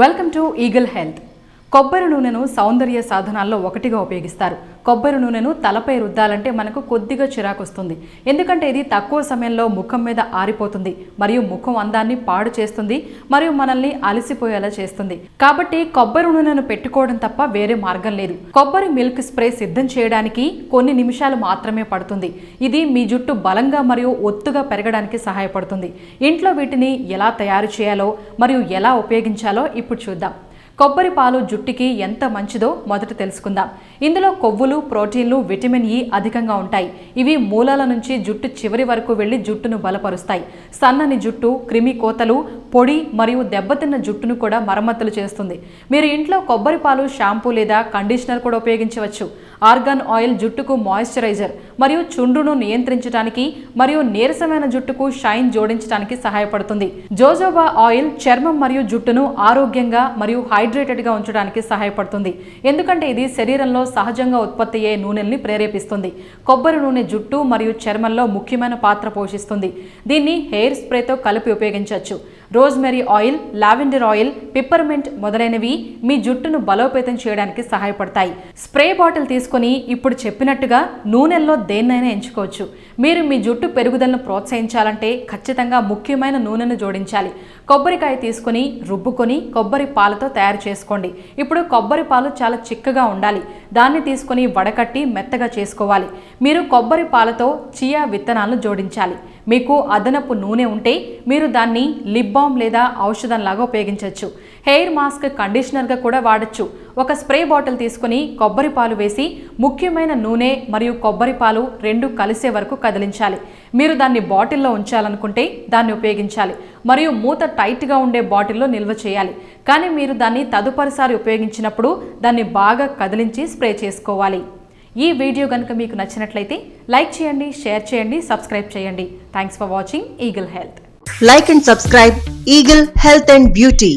Welcome to eagle health. కొబ్బరి నూనెను సౌందర్య సాధనాల్లో ఒకటిగా ఉపయోగిస్తారు. కొబ్బరి నూనెను తలపై రుద్దాలంటే మనకు కొద్దిగా చిరాకు వస్తుంది. ఎందుకంటే ఇది తక్కువ సమయంలో ముఖం మీద ఆరిపోతుంది మరియు ముఖం అందాన్ని పాడు చేస్తుంది మరియు మనల్ని అలసిపోయేలా చేస్తుంది. కాబట్టి కొబ్బరి నూనెను పెట్టుకోవడం తప్ప వేరే మార్గం లేదు. కొబ్బరి మిల్క్ స్ప్రే సిద్ధం చేయడానికి కొన్ని నిమిషాలు మాత్రమే పడుతుంది. ఇది మీ జుట్టు బలంగా మరియు ఒత్తుగా పెరగడానికి సహాయపడుతుంది. ఇంట్లో వీటిని ఎలా తయారు చేయాలో మరియు ఎలా ఉపయోగించాలో ఇప్పుడు చూద్దాం. కొబ్బరి పాలు జుట్టుకి ఎంత మంచిదో మొదట తెలుసుకుందాం. ఇందులో కొవ్వులు, ప్రోటీన్లు, విటమిన్ ఇ అధికంగా ఉంటాయి. ఇవి మూలాల నుంచి జుట్టు చివరి వరకు వెళ్లి జుట్టును బలపరుస్తాయి. సన్నని జుట్టు, క్రిమి కోతలు, పొడి మరియు దెబ్బతిన్న జుట్టును కూడా మరమ్మతులు చేస్తుంది. మీరు ఇంట్లో కొబ్బరి పాలు, షాంపూ లేదా కండిషనర్ కూడా ఉపయోగించవచ్చు. ఆర్గాన్ ఆయిల్ జుట్టుకు మాయిశ్చరైజర్ మరియు చుండ్రును నియంత్రించడానికి మరియు నీరసమైన జుట్టుకు షైన్ జోడించడానికి సహాయపడుతుంది. జోజోబా ఆయిల్ చర్మం మరియు జుట్టును ఆరోగ్యంగా మరియు హైడ్రేటెడ్గా ఉంచడానికి సహాయపడుతుంది. ఎందుకంటే ఇది శరీరంలో సహజంగా ఉత్పత్తి అయ్యే నూనెల్ని ప్రేరేపిస్తుంది. కొబ్బరి నూనె జుట్టు మరియు చర్మంలో ముఖ్యమైన పాత్ర పోషిస్తుంది. దీన్ని హెయిర్ స్ప్రేతో కలిపి ఉపయోగించవచ్చు. Rosemary oil, lavender oil, peppermint మొదలైనవి మీ జుట్టును బలోపేతం చేయడానికి సహాయపడతాయి. స్ప్రే బాటిల్ తీసుకొని ఇప్పుడు చెప్పినట్టుగా నూనెల్లో దేన్నైనా ఎంచుకోవచ్చు. మీరు మీ జుట్టు పెరుగుదలను ప్రోత్సహించాలంటే ఖచ్చితంగా ముఖ్యమైన నూనెను జోడించాలి. కొబ్బరికాయ తీసుకొని రుబ్బుకొని కొబ్బరి పాలతో తయారు చేసుకోండి. ఇప్పుడు కొబ్బరి పాలు చాలా చిక్కగా ఉండాలి. దాన్ని తీసుకొని వడకట్టి మెత్తగా చేసుకోవాలి. మీరు కొబ్బరి పాలతో చియా విత్తనాలను జోడించాలి. మీకు అదనపు నూనె ఉంటే మీరు దాన్ని లిప్ బామ్ లేదా ఔషధంలాగా ఉపయోగించవచ్చు. హెయిర్ మాస్క్, కండిషనర్గా కూడా వాడచ్చు. ఒక స్ప్రే బాటిల్ తీసుకుని కొబ్బరి పాలు వేసి ముఖ్యమైన నూనె మరియు కొబ్బరి పాలు రెండు కలిసే వరకు కదిలించాలి. మీరు దాన్ని బాటిల్లో ఉంచాలనుకుంటే దాన్ని ఉపయోగించాలి మరియు మూత టైట్గా ఉండే బాటిల్లో నిల్వ చేయాలి. కానీ మీరు దాన్ని తదుపరిసారి ఉపయోగించినప్పుడు దాన్ని బాగా కదిలించి స్ప్రే చేసుకోవాలి. ఈ వీడియో కనుక మీకు నచ్చినట్లయితే లైక్ చేయండి, షేర్ చేయండి, సబ్స్క్రైబ్ చేయండి. Thanks for watching eagle health. Like and subscribe Eagle Health and Beauty.